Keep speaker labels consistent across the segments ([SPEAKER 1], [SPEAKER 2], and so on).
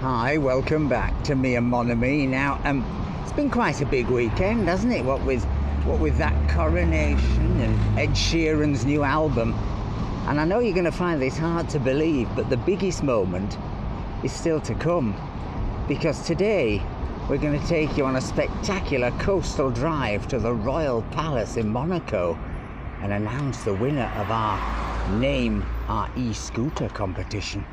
[SPEAKER 1] Hi, welcome back to me and Mon Ami. Now, it's been quite a big weekend, hasn't it? What with that coronation and Ed Sheeran's new album. And I know you're going to find this hard to believe, but the biggest moment is still to come. Because today, we're going to take you on a spectacular coastal drive to the Royal Palace in Monaco and announce the winner of our Name Our E-Scooter competition.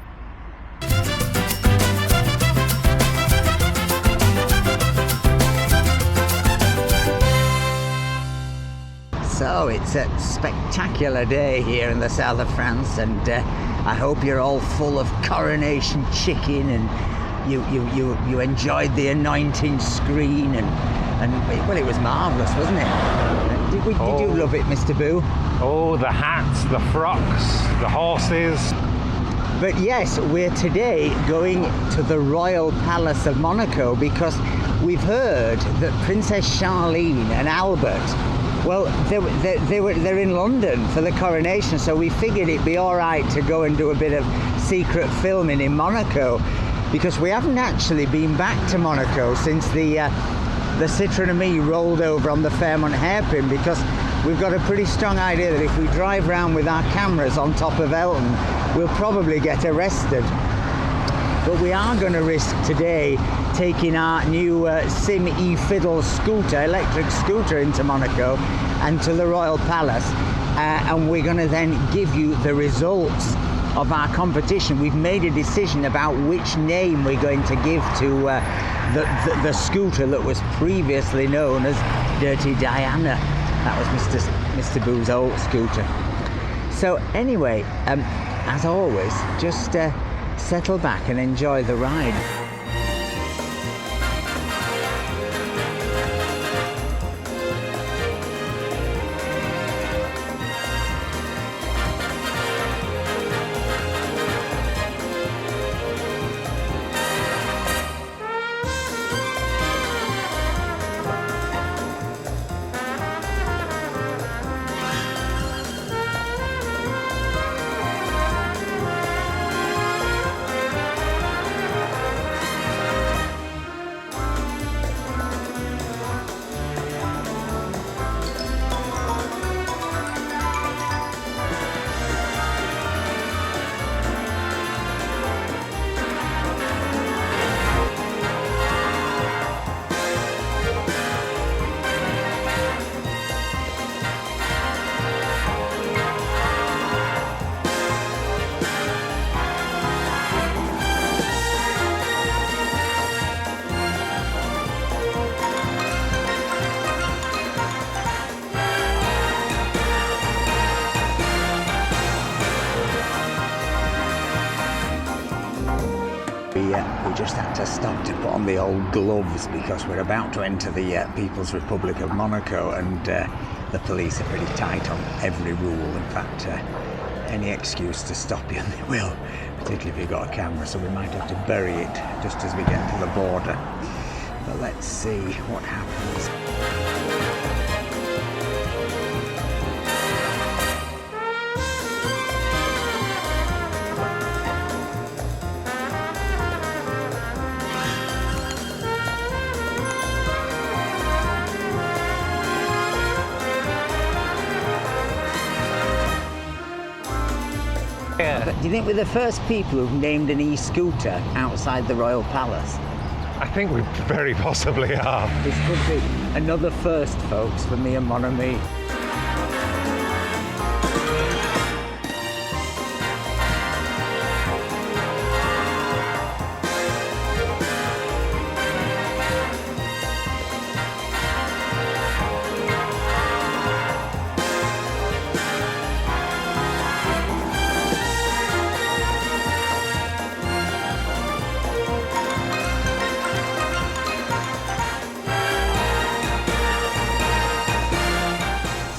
[SPEAKER 1] So it's a spectacular day here in the south of France, and I hope you're all full of coronation chicken and you enjoyed the anointing screen and well, it was marvellous, wasn't it? Did you love it, Mr. Boo?
[SPEAKER 2] Oh, the hats, the frocks, the horses.
[SPEAKER 1] But yes, we're today going to the Royal Palace of Monaco because we've heard that Princess Charlene and Albert, well, they're in London for the coronation, so we figured it'd be all right to go and do a bit of secret filming in Monaco, because we haven't actually been back to Monaco since the Citroën and me rolled over on the Fairmont hairpin, because we've got a pretty strong idea that if we drive around with our cameras on top of Elton, we'll probably get arrested. But we are going to risk today taking our new SYM E FIDDLE scooter, electric scooter, into Monaco and to the Royal Palace, and we're going to then give you the results of our competition. We've made a decision about which name we're going to give to the scooter that was previously known as Dirty Diana. That was Mr. Boo's old scooter. So anyway, as always, just settle back and enjoy the ride. We just had to stop to put on the old gloves because we're about to enter the People's Republic of Monaco, and the police are pretty tight on every rule. In fact, any excuse to stop you, and they will, particularly if you've got a camera, so we might have to bury it just as we get to the border. But let's see what happens.
[SPEAKER 2] Yeah.
[SPEAKER 1] Do you think we're the first people who've named an e-scooter outside the Royal Palace?
[SPEAKER 2] I think we very possibly are.
[SPEAKER 1] This could be another first, folks, for me and Mon Ami.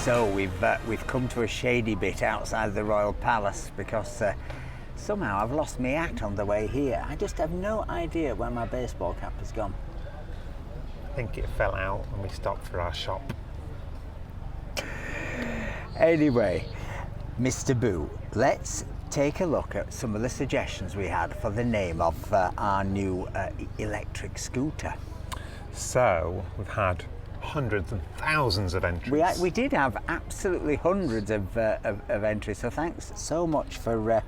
[SPEAKER 1] So we've come to a shady bit outside the Royal Palace because somehow I've lost my hat on the way here. I just have no idea where my baseball cap has gone.
[SPEAKER 2] I think it fell out when we stopped for our shop.
[SPEAKER 1] Anyway, Mr. Boo, let's take a look at some of the suggestions we had for the name of our new electric scooter.
[SPEAKER 2] So we've had hundreds and thousands of entries.
[SPEAKER 1] We did have absolutely hundreds of entries, so thanks so much for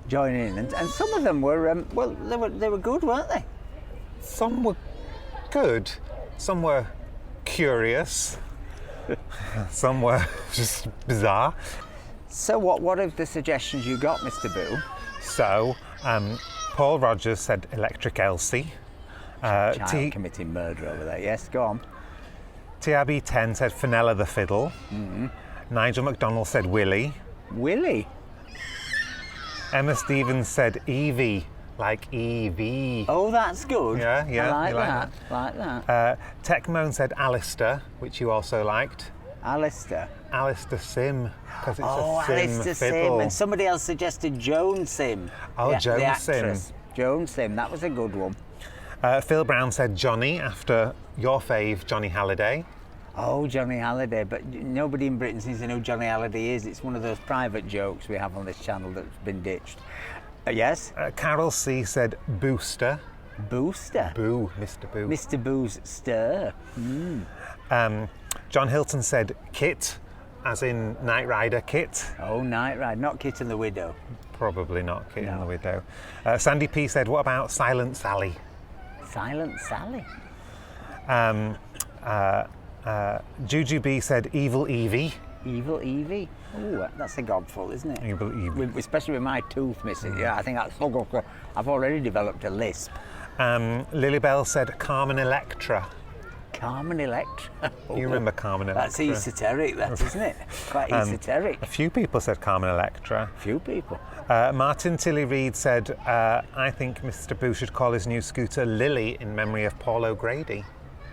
[SPEAKER 1] joining in. And some of them were, they were good, weren't they?
[SPEAKER 2] Some were good, some were curious, some were just bizarre.
[SPEAKER 1] So what are the suggestions you got, Mr. Boo?
[SPEAKER 2] So, Paul Rogers said Electric Elsie.
[SPEAKER 1] Child committing murder over there. Yes, go on.
[SPEAKER 2] TRB10 said Fenella the Fiddle.
[SPEAKER 1] Mm-hmm.
[SPEAKER 2] Nigel McDonald said Willie.
[SPEAKER 1] Willie?
[SPEAKER 2] Emma Stevens said Evie, like Evie.
[SPEAKER 1] Oh, that's good.
[SPEAKER 2] Yeah,
[SPEAKER 1] I
[SPEAKER 2] like
[SPEAKER 1] that.
[SPEAKER 2] Techmoan said Alistair, which you also liked.
[SPEAKER 1] Alistair?
[SPEAKER 2] Alistair Sim, because it's a Sim
[SPEAKER 1] Alistair
[SPEAKER 2] fiddle.
[SPEAKER 1] Sim. And somebody else suggested Joan Sim.
[SPEAKER 2] Oh, Joan
[SPEAKER 1] the
[SPEAKER 2] Sim.
[SPEAKER 1] actress. Joan Sim, that was a good one.
[SPEAKER 2] Phil Brown said Johnny, after your fave, Johnny Halliday.
[SPEAKER 1] Oh, Johnny Halliday, but nobody in Britain seems to know who Johnny Halliday is. It's one of those private jokes we have on this channel that's been ditched. Yes?
[SPEAKER 2] Carol C said Booster.
[SPEAKER 1] Booster?
[SPEAKER 2] Boo, Mr. Boo.
[SPEAKER 1] Mr. Boo's stir.
[SPEAKER 2] John Hilton said Kit, as in Knight Rider Kit.
[SPEAKER 1] Oh, Knight Rider, not Kit and the Widow.
[SPEAKER 2] Probably not Kit and
[SPEAKER 1] No.
[SPEAKER 2] the Widow. Sandy P said, what about Silent Sally?
[SPEAKER 1] Silent Sally.
[SPEAKER 2] Juju B said Evil Evie.
[SPEAKER 1] Evil Evie. Oh, that's a godful, isn't it?
[SPEAKER 2] Evil Evie.
[SPEAKER 1] Especially with my tooth missing. Yeah, I think that's. I've already developed a lisp.
[SPEAKER 2] Lilybell said Carmen Electra.
[SPEAKER 1] Carmen Electra.
[SPEAKER 2] You remember Carmen Electra?
[SPEAKER 1] That's esoteric, that, isn't it? Quite esoteric.
[SPEAKER 2] A few people said Carmen Electra.
[SPEAKER 1] Few people.
[SPEAKER 2] Martin Tilly Reid said, I think Mr. Boo should call his new scooter Lily in memory of Paul O'Grady.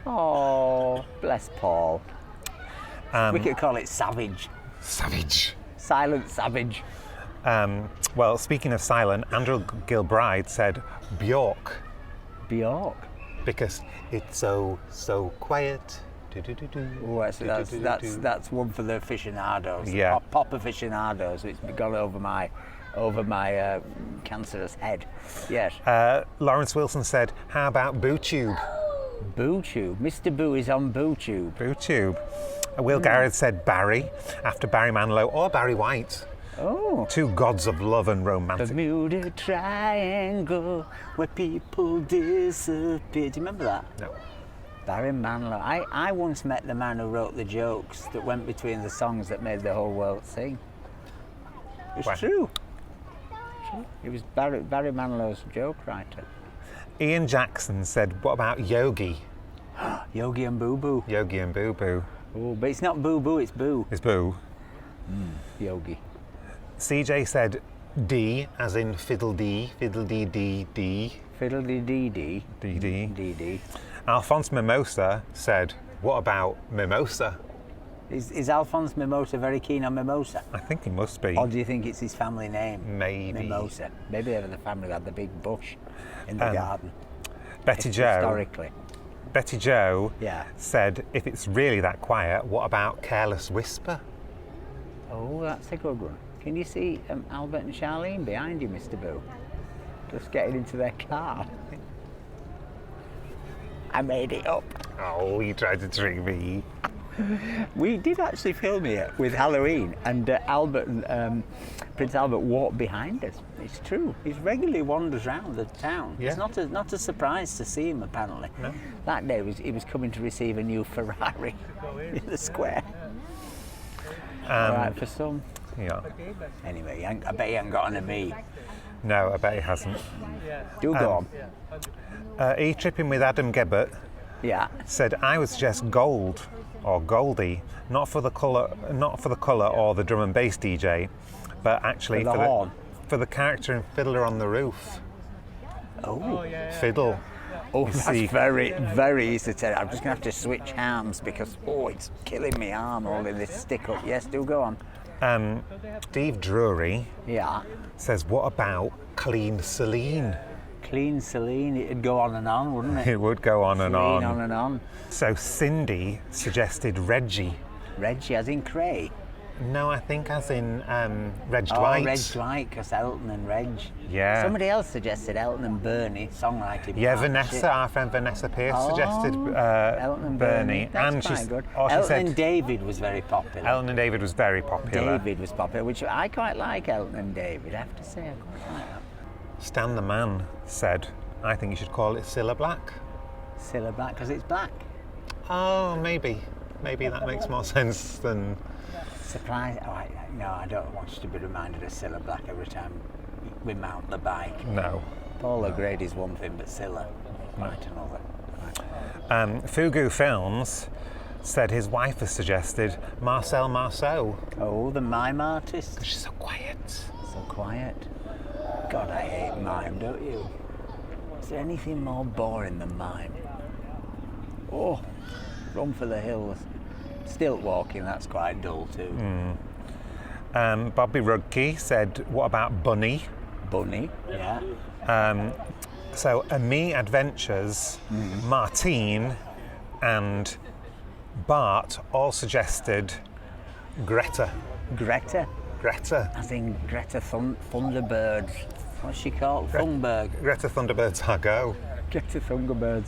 [SPEAKER 1] Oh, bless Paul. We could call it Savage.
[SPEAKER 2] Savage.
[SPEAKER 1] Silent Savage.
[SPEAKER 2] Well, speaking of silent, Andrew Gilbride said Bjork.
[SPEAKER 1] Bjork.
[SPEAKER 2] Because it's so quiet.
[SPEAKER 1] Oh, that's one for the aficionados.
[SPEAKER 2] Yeah.
[SPEAKER 1] Pop aficionados. It's gone over my cancerous head. Yes.
[SPEAKER 2] Lawrence Wilson said, how about BooTube?
[SPEAKER 1] BooTube. Mr. Boo is on BooTube.
[SPEAKER 2] BooTube. Will Garrett said Barry, after Barry Manilow or Barry White.
[SPEAKER 1] Oh.
[SPEAKER 2] Two gods of love and romantic.
[SPEAKER 1] Bermuda Triangle, where people disappear. Do you remember that?
[SPEAKER 2] No.
[SPEAKER 1] Barry Manilow. I once met the man who wrote the jokes that went between the songs that made the whole world sing. It's
[SPEAKER 2] Wow.
[SPEAKER 1] true. It was Barry Manilow's joke writer.
[SPEAKER 2] Ian Jackson said, what about Yogi?
[SPEAKER 1] Yogi and Boo Boo.
[SPEAKER 2] Yogi and Boo Boo.
[SPEAKER 1] Oh, but it's not Boo Boo, it's Boo.
[SPEAKER 2] Is Boo.
[SPEAKER 1] Yogi.
[SPEAKER 2] CJ said D, as in fiddle dee dee.
[SPEAKER 1] Fiddle-dee-dee-dee.
[SPEAKER 2] Dee dee.
[SPEAKER 1] Dee-dee.
[SPEAKER 2] Alphonse Mimosa said, what about Mimosa?
[SPEAKER 1] Is Alphonse Mimosa very keen on mimosa?
[SPEAKER 2] I think he must be.
[SPEAKER 1] Or do you think it's his family name?
[SPEAKER 2] Maybe.
[SPEAKER 1] Mimosa. Maybe they were the family that had the big bush in the garden.
[SPEAKER 2] Betty Joe.
[SPEAKER 1] Historically.
[SPEAKER 2] Betty Joe
[SPEAKER 1] Yeah.
[SPEAKER 2] said, if it's really that quiet, what about Careless Whisper?
[SPEAKER 1] Oh, that's a good one. Can you see Albert and Charlene behind you, Mr. Boo? Just getting into their car. I made it up.
[SPEAKER 2] Oh, you tried to trick me.
[SPEAKER 1] We did actually film it with Halloween, and Albert and Prince Albert walked behind us. It's true. He regularly wanders around the town.
[SPEAKER 2] Yeah.
[SPEAKER 1] It's not a surprise to see him, apparently.
[SPEAKER 2] No.
[SPEAKER 1] That day he was coming to receive a new Ferrari in the square. All right, for some.
[SPEAKER 2] Yeah.
[SPEAKER 1] Anyway, I bet he hasn't got on a me.
[SPEAKER 2] No, I bet he hasn't.
[SPEAKER 1] Do go on.
[SPEAKER 2] E-Tripping with Adam Gebbert
[SPEAKER 1] Yeah.
[SPEAKER 2] said, I would suggest Gold or Goldie, not for the colour or the drum and bass DJ, but actually
[SPEAKER 1] For the horn.
[SPEAKER 2] for the character in Fiddler on the Roof.
[SPEAKER 1] Oh.
[SPEAKER 2] Fiddle.
[SPEAKER 1] Oh,
[SPEAKER 2] You
[SPEAKER 1] that's
[SPEAKER 2] see-
[SPEAKER 1] very, very esoteric. I'm just going to have to switch arms because, it's killing me arm holding this stick up. Yes, do go on.
[SPEAKER 2] Steve Drury
[SPEAKER 1] Yeah.
[SPEAKER 2] says, what about Clean Celine?
[SPEAKER 1] Clean Celine, it'd go on and on, wouldn't it?
[SPEAKER 2] It would go on and
[SPEAKER 1] Celine
[SPEAKER 2] on.
[SPEAKER 1] on and on.
[SPEAKER 2] So Cindy suggested Reggie.
[SPEAKER 1] Reggie, as in Cray.
[SPEAKER 2] No, I think as in Reg
[SPEAKER 1] Oh,
[SPEAKER 2] Dwight.
[SPEAKER 1] Reg Dwight, because Elton and Reg.
[SPEAKER 2] Yeah.
[SPEAKER 1] Somebody else suggested Elton and Bernie, songwriting.
[SPEAKER 2] Yeah,
[SPEAKER 1] partnership.
[SPEAKER 2] Vanessa, our friend Vanessa Pierce suggested
[SPEAKER 1] Elton and
[SPEAKER 2] Bernie.
[SPEAKER 1] That's
[SPEAKER 2] and
[SPEAKER 1] quite good.
[SPEAKER 2] she
[SPEAKER 1] Elton
[SPEAKER 2] said
[SPEAKER 1] and David was very popular.
[SPEAKER 2] Elton and David was very popular.
[SPEAKER 1] David was popular, which I quite like Elton and David, I have to say. I quite like that.
[SPEAKER 2] Stan the Man said, I think you should call it Cilla Black.
[SPEAKER 1] Cilla Black, because it's black.
[SPEAKER 2] Oh, maybe. Maybe that makes more sense than...
[SPEAKER 1] Surprise! Oh, no, I don't want you to be reminded of Cilla Black every time we mount the bike.
[SPEAKER 2] No.
[SPEAKER 1] Paul O'Grady's one thing, but Cilla, quite another. Right.
[SPEAKER 2] Fugu Films said his wife has suggested Marcel Marceau.
[SPEAKER 1] Oh, the mime artist.
[SPEAKER 2] She's so quiet.
[SPEAKER 1] So quiet. God, I hate mime, don't you? Is there anything more boring than mime? Oh, run for the hills. Stilt walking, that's quite dull too.
[SPEAKER 2] Bobby Rudke said, what about Bunny?
[SPEAKER 1] Bunny, yeah.
[SPEAKER 2] So Me Adventures, Martine and Bart all suggested Greta.
[SPEAKER 1] Greta,
[SPEAKER 2] Greta.
[SPEAKER 1] as in Greta Thunderbird. What's she called? Thunberg.
[SPEAKER 2] Greta Thunderbird's our go.
[SPEAKER 1] Greta Thunderbird.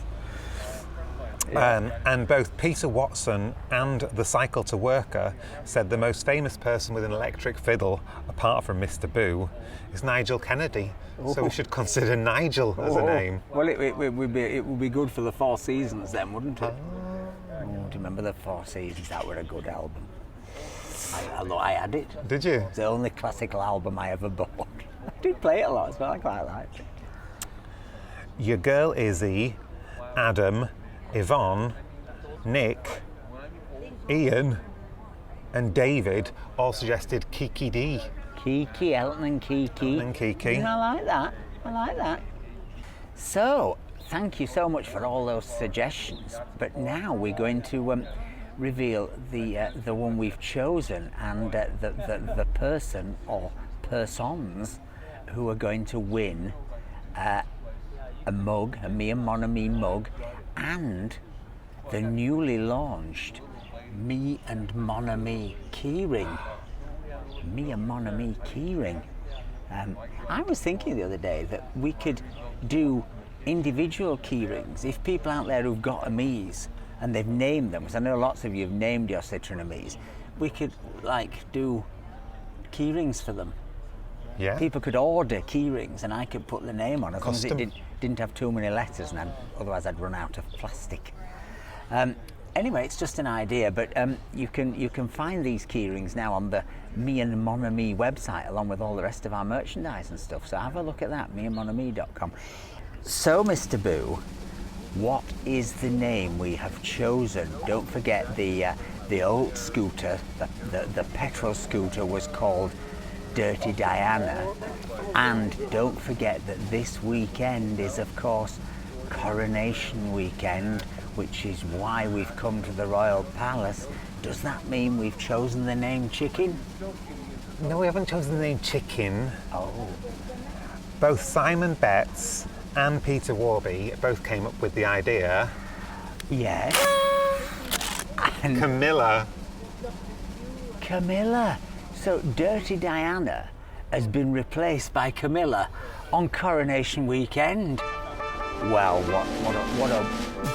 [SPEAKER 2] And both Peter Watson and the Cycle to Worker said the most famous person with an electric fiddle, apart from Mr. Boo, is Nigel Kennedy. So we should consider Nigel as a name.
[SPEAKER 1] Well, it would be good for the Four Seasons then, wouldn't it? Do you remember the Four Seasons? That were a good album. I had it.
[SPEAKER 2] Did you?
[SPEAKER 1] It's the only classical album I ever bought. I did play it a lot, so I quite liked it.
[SPEAKER 2] Your Girl Izzy, Adam, Yvonne, Nick, Ian and David all suggested Kiki D.
[SPEAKER 1] Kiki, Elton and Kiki.
[SPEAKER 2] And Kiki.
[SPEAKER 1] I like that. I like that. So, thank you so much for all those suggestions. But now we're going to reveal the one we've chosen and the person or persons who are going to win a mug, a Me and Mon Ami mug, and the newly launched Me and Mon Ami keyring. Me and Mon Ami keyring. I was thinking the other day that we could do individual keyrings. If people out there who've got Amis and they've named them, because I know lots of you have named your Citroen Amis, we could like do keyrings for them.
[SPEAKER 2] Yeah.
[SPEAKER 1] People could order keyrings and I could put the name on as long as it
[SPEAKER 2] Custom.
[SPEAKER 1] didn't have too many letters, and otherwise I'd run out of plastic. Anyway, it's just an idea, but you can find these keyrings now on the Me and Mon Ami website, along with all the rest of our merchandise and stuff. So have a look at that, meandmonami.com. So, Mr. Boo, what is the name we have chosen? Don't forget the old scooter, the petrol scooter, was called Dirty Diana, and don't forget that this weekend is, of course, Coronation Weekend, which is why we've come to the Royal Palace. Does that mean we've chosen the name Chicken?
[SPEAKER 2] No, we haven't chosen the name Chicken.
[SPEAKER 1] Oh,
[SPEAKER 2] Both Simon Betts and Peter Warby both came up with the idea.
[SPEAKER 1] yes. And
[SPEAKER 2] Camilla.
[SPEAKER 1] Camilla. So Dirty Diana has been replaced by Camilla on Coronation Weekend. Well, what a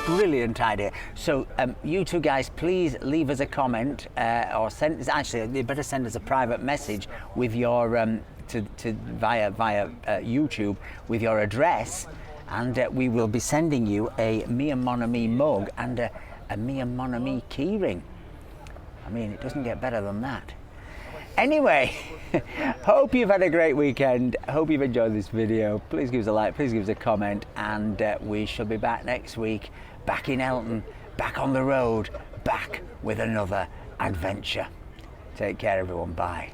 [SPEAKER 1] brilliant idea. So you two guys, please leave us a comment or send. Actually, you better send us a private message with your via YouTube with your address, and we will be sending you a Me and Mon Ami mug and a Me and Mon Ami keyring. I mean, it doesn't get better than that. Anyway, hope you've had a great weekend. Hope you've enjoyed this video. Please give us a like, please give us a comment, and we shall be back next week, back in Elton, back on the road, back with another adventure. Take care, everyone. Bye.